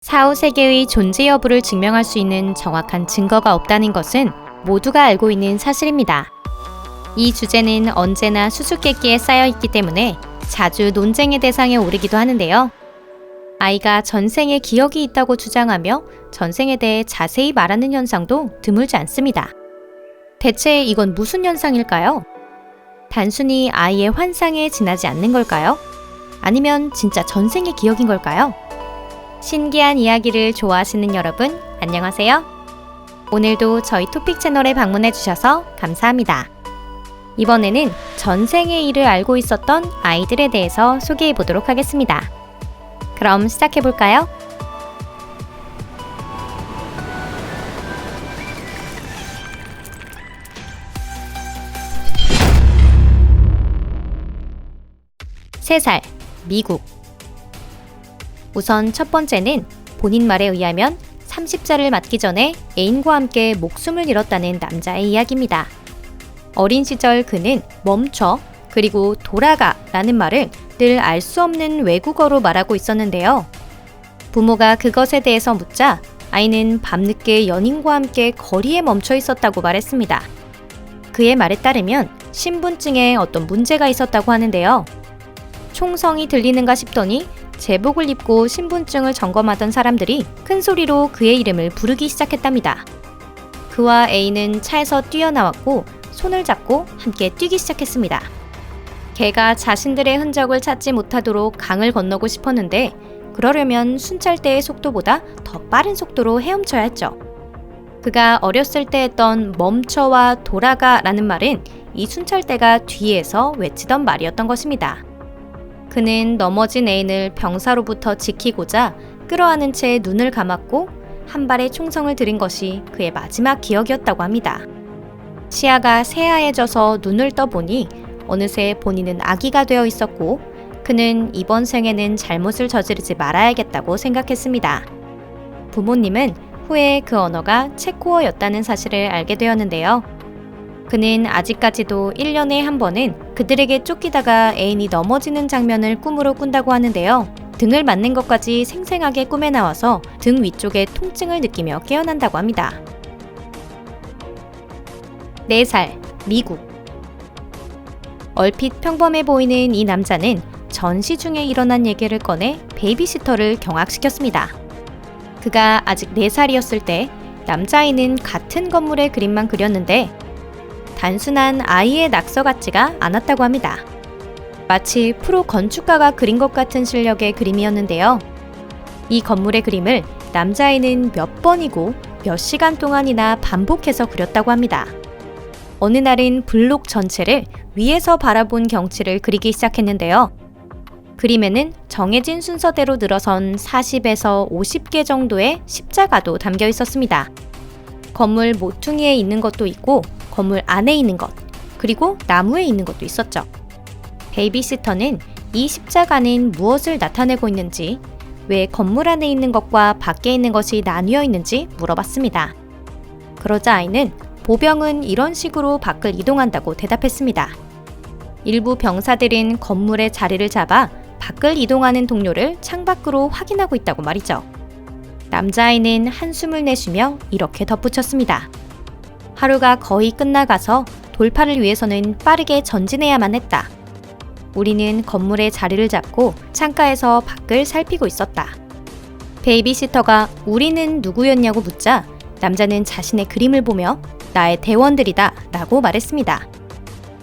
사후세계의 존재 여부를 증명할 수 있는 정확한 증거가 없다는 것은 모두가 알고 있는 사실입니다. 이 주제는 언제나 수수께끼에 쌓여있기 때문에 자주 논쟁의 대상에 오르기도 하는데요. 아이가 전생에 기억이 있다고 주장하며 전생에 대해 자세히 말하는 현상도 드물지 않습니다. 대체 이건 무슨 현상일까요? 단순히 아이의 환상에 지나지 않는 걸까요? 아니면 진짜 전생의 기억인 걸까요? 신기한 이야기를 좋아하시는 여러분, 안녕하세요. 오늘도 저희 토픽 채널에 방문해 주셔서 감사합니다. 이번에는 전생의 일을 알고 있었던 아이들에 대해서 소개해 보도록 하겠습니다. 그럼 시작해 볼까요? 세 살, 미국. 우선 첫 번째는 본인 말에 의하면 30살을 맞기 전에 애인과 함께 목숨을 잃었다는 남자의 이야기입니다. 어린 시절 그는 멈춰 그리고 돌아가 라는 말을 늘 알 수 없는 외국어로 말하고 있었는데요. 부모가 그것에 대해서 묻자 아이는 밤늦게 연인과 함께 거리에 멈춰 있었다고 말했습니다. 그의 말에 따르면 신분증에 어떤 문제가 있었다고 하는데요. 총성이 들리는가 싶더니 제복을 입고 신분증을 점검하던 사람들이 큰 소리로 그의 이름을 부르기 시작했답니다. 그와 A는 차에서 뛰어나왔고 손을 잡고 함께 뛰기 시작했습니다. 걔가 자신들의 흔적을 찾지 못하도록 강을 건너고 싶었는데 그러려면 순찰대의 속도보다 더 빠른 속도로 헤엄쳐야 했죠. 그가 어렸을 때 했던 멈춰와 돌아가 라는 말은 이 순찰대가 뒤에서 외치던 말이었던 것입니다. 그는 넘어진 애인을 병사로부터 지키고자 끌어안은 채 눈을 감았고 한 발의 총성을 들인 것이 그의 마지막 기억이었다고 합니다. 시야가 새하얘져서 눈을 떠보니 어느새 본인은 아기가 되어 있었고 그는 이번 생에는 잘못을 저지르지 말아야겠다고 생각했습니다. 부모님은 후에 그 언어가 체코어였다는 사실을 알게 되었는데요. 그는 아직까지도 1년에 한 번은 그들에게 쫓기다가 애인이 넘어지는 장면을 꿈으로 꾼다고 하는데요. 등을 맞는 것까지 생생하게 꿈에 나와서 등 위쪽에 통증을 느끼며 깨어난다고 합니다. 4살, 미국. 얼핏 평범해 보이는 이 남자는 전시 중에 일어난 얘기를 꺼내 베이비시터를 경악시켰습니다. 그가 아직 4살이었을 때 남자아이는 같은 건물의 그림만 그렸는데 단순한 아이의 낙서 같지가 않았다고 합니다. 마치 프로 건축가가 그린 것 같은 실력의 그림이었는데요. 이 건물의 그림을 남자아이는 몇 번이고 몇 시간 동안이나 반복해서 그렸다고 합니다. 어느 날은 블록 전체를 위에서 바라본 경치를 그리기 시작했는데요. 그림에는 정해진 순서대로 늘어선 40에서 50개 정도의 십자가도 담겨 있었습니다. 건물 모퉁이에 있는 것도 있고 건물 안에 있는 것, 그리고 나무에 있는 것도 있었죠. 베이비시터는 이 십자가는 무엇을 나타내고 있는지, 왜 건물 안에 있는 것과 밖에 있는 것이 나뉘어 있는지 물어봤습니다. 그러자 아이는 보병은 이런 식으로 밖을 이동한다고 대답했습니다. 일부 병사들은 건물의 자리를 잡아 밖을 이동하는 동료를 창밖으로 확인하고 있다고 말이죠. 남자아이는 한숨을 내쉬며 이렇게 덧붙였습니다. 하루가 거의 끝나가서 돌파를 위해서는 빠르게 전진해야만 했다. 우리는 건물의 자리를 잡고 창가에서 밖을 살피고 있었다. 베이비시터가 우리는 누구였냐고 묻자 남자는 자신의 그림을 보며 나의 대원들이다 라고 말했습니다.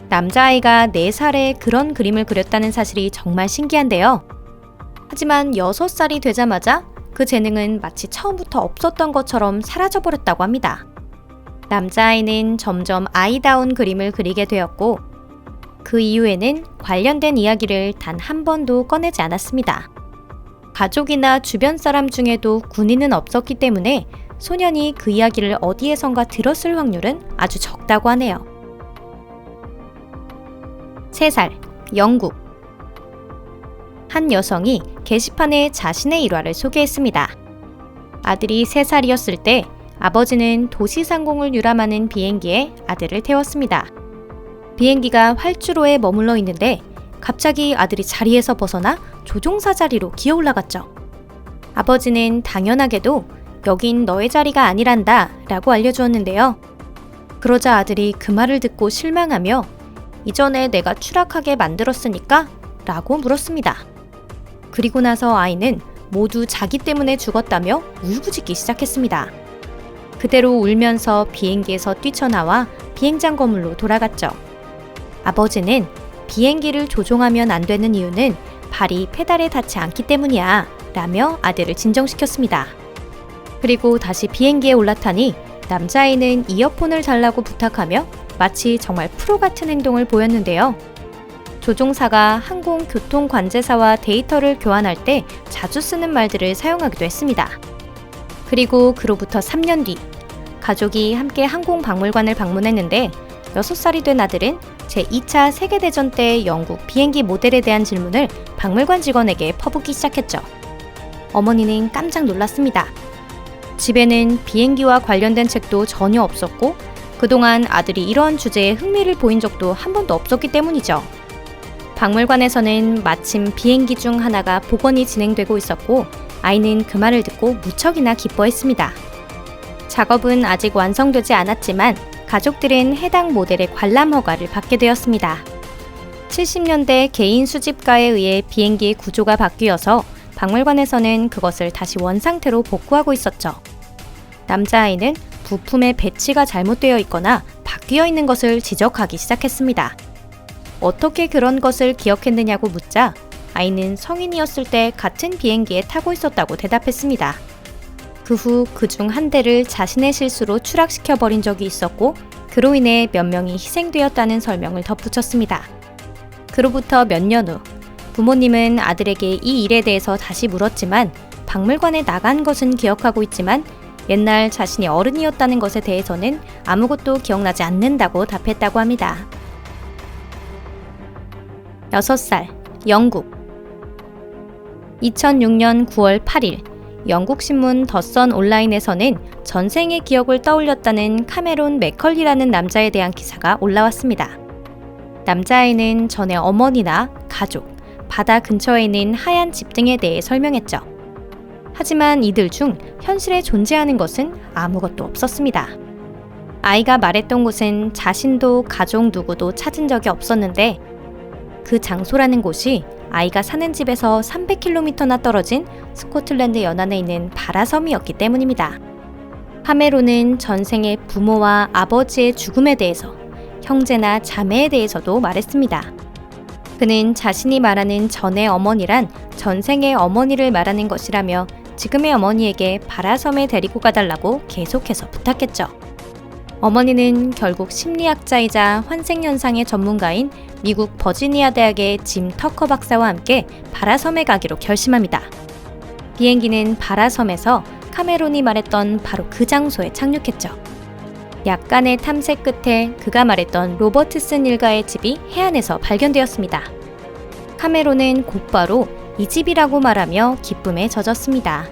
남자아이가 4살에 그런 그림을 그렸다는 사실이 정말 신기한데요. 하지만 6살이 되자마자 그 재능은 마치 처음부터 없었던 것처럼 사라져버렸다고 합니다. 남자아이는 점점 아이다운 그림을 그리게 되었고 그 이후에는 관련된 이야기를 단 한 번도 꺼내지 않았습니다. 가족이나 주변 사람 중에도 군인은 없었기 때문에 소년이 그 이야기를 어디에선가 들었을 확률은 아주 적다고 하네요. 3살, 영국. 한 여성이 게시판에 자신의 일화를 소개했습니다. 아들이 3살이었을 때 아버지는 도시 상공을 유람하는 비행기에 아들을 태웠습니다. 비행기가 활주로에 머물러 있는데 갑자기 아들이 자리에서 벗어나 조종사 자리로 기어 올라갔죠. 아버지는 당연하게도 여긴 너의 자리가 아니란다 라고 알려주었는데요. 그러자 아들이 그 말을 듣고 실망하며 이전에 내가 추락하게 만들었으니까? 라고 물었습니다. 그리고 나서 아이는 모두 자기 때문에 죽었다며 울부짖기 시작했습니다. 그대로 울면서 비행기에서 뛰쳐나와 비행장 건물로 돌아갔죠. 아버지는 비행기를 조종하면 안 되는 이유는 발이 페달에 닿지 않기 때문이야 라며 아들을 진정시켰습니다. 그리고 다시 비행기에 올라타니 남자아이는 이어폰을 달라고 부탁하며 마치 정말 프로 같은 행동을 보였는데요. 조종사가 항공교통관제사와 데이터를 교환할 때 자주 쓰는 말들을 사용하기도 했습니다. 그리고 그로부터 3년 뒤, 가족이 함께 항공박물관을 방문했는데 6살이 된 아들은 제2차 세계대전 때 영국 비행기 모델에 대한 질문을 박물관 직원에게 퍼붓기 시작했죠. 어머니는 깜짝 놀랐습니다. 집에는 비행기와 관련된 책도 전혀 없었고 그동안 아들이 이러한 주제에 흥미를 보인 적도 한 번도 없었기 때문이죠. 박물관에서는 마침 비행기 중 하나가 복원이 진행되고 있었고 아이는 그 말을 듣고 무척이나 기뻐했습니다. 작업은 아직 완성되지 않았지만 가족들은 해당 모델의 관람 허가를 받게 되었습니다. 70년대 개인 수집가에 의해 비행기의 구조가 바뀌어서 박물관에서는 그것을 다시 원상태로 복구하고 있었죠. 남자아이는 부품의 배치가 잘못되어 있거나 바뀌어 있는 것을 지적하기 시작했습니다. 어떻게 그런 것을 기억했느냐고 묻자 아이는 성인이었을 때 같은 비행기에 타고 있었다고 대답했습니다. 그 후 그중 한 대를 자신의 실수로 추락시켜버린 적이 있었고 그로 인해 몇 명이 희생되었다는 설명을 덧붙였습니다. 그로부터 몇 년 후 부모님은 아들에게 이 일에 대해서 다시 물었지만 박물관에 나간 것은 기억하고 있지만 옛날 자신이 어른이었다는 것에 대해서는 아무것도 기억나지 않는다고 답했다고 합니다. 6살, 영국. 2006년 9월 8일, 영국 신문 더선 온라인에서는 전생의 기억을 떠올렸다는 카메론 맥컬리라는 남자에 대한 기사가 올라왔습니다. 남자아이는 전에 어머니나 가족, 바다 근처에 있는 하얀 집 등에 대해 설명했죠. 하지만 이들 중 현실에 존재하는 것은 아무것도 없었습니다. 아이가 말했던 곳은 자신도 가족 누구도 찾은 적이 없었는데 그 장소라는 곳이 아이가 사는 집에서 300km나 떨어진 스코틀랜드 연안에 있는 바라섬이었기 때문입니다. 카메론은 전생의 부모와 아버지의 죽음에 대해서, 형제나 자매에 대해서도 말했습니다. 그는 자신이 말하는 전의 어머니란 전생의 어머니를 말하는 것이라며 지금의 어머니에게 바라섬에 데리고 가달라고 계속해서 부탁했죠. 어머니는 결국 심리학자이자 환생현상의 전문가인 미국 버지니아 대학의 짐 터커 박사와 함께 바라섬에 가기로 결심합니다. 비행기는 바라섬에서 카메론이 말했던 바로 그 장소에 착륙했죠. 약간의 탐색 끝에 그가 말했던 로버트슨 일가의 집이 해안에서 발견되었습니다. 카메론은 곧바로 이 집이라고 말하며 기쁨에 젖었습니다.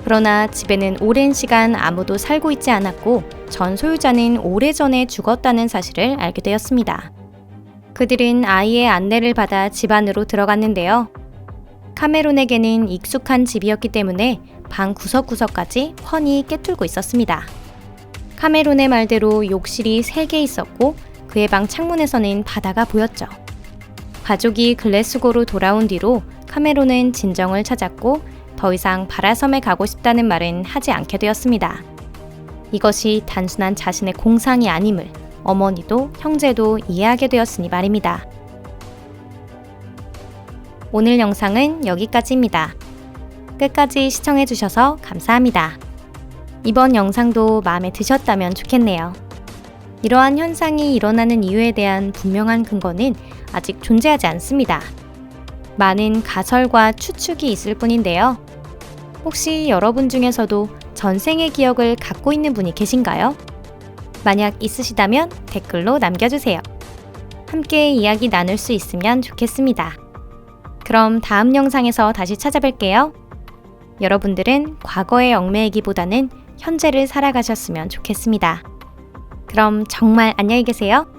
그러나 집에는 오랜 시간 아무도 살고 있지 않았고 전 소유자는 오래전에 죽었다는 사실을 알게 되었습니다. 그들은 아이의 안내를 받아 집 안으로 들어갔는데요. 카메론에게는 익숙한 집이었기 때문에 방 구석구석까지 훤히 깨뚫고 있었습니다. 카메론의 말대로 욕실이 3개 있었고 그의 방 창문에서는 바다가 보였죠. 가족이 글래스고로 돌아온 뒤로 카메론은 진정을 찾았고 더 이상 바라섬에 가고 싶다는 말은 하지 않게 되었습니다. 이것이 단순한 자신의 공상이 아님을 어머니도 형제도 이해하게 되었으니 말입니다. 오늘 영상은 여기까지입니다. 끝까지 시청해주셔서 감사합니다. 이번 영상도 마음에 드셨다면 좋겠네요. 이러한 현상이 일어나는 이유에 대한 분명한 근거는 아직 존재하지 않습니다. 많은 가설과 추측이 있을 뿐인데요. 혹시 여러분 중에서도 전생의 기억을 갖고 있는 분이 계신가요? 만약 있으시다면 댓글로 남겨주세요. 함께 이야기 나눌 수 있으면 좋겠습니다. 그럼 다음 영상에서 다시 찾아뵐게요. 여러분들은 과거에 얽매이기보다는 현재를 살아가셨으면 좋겠습니다. 그럼 정말 안녕히 계세요.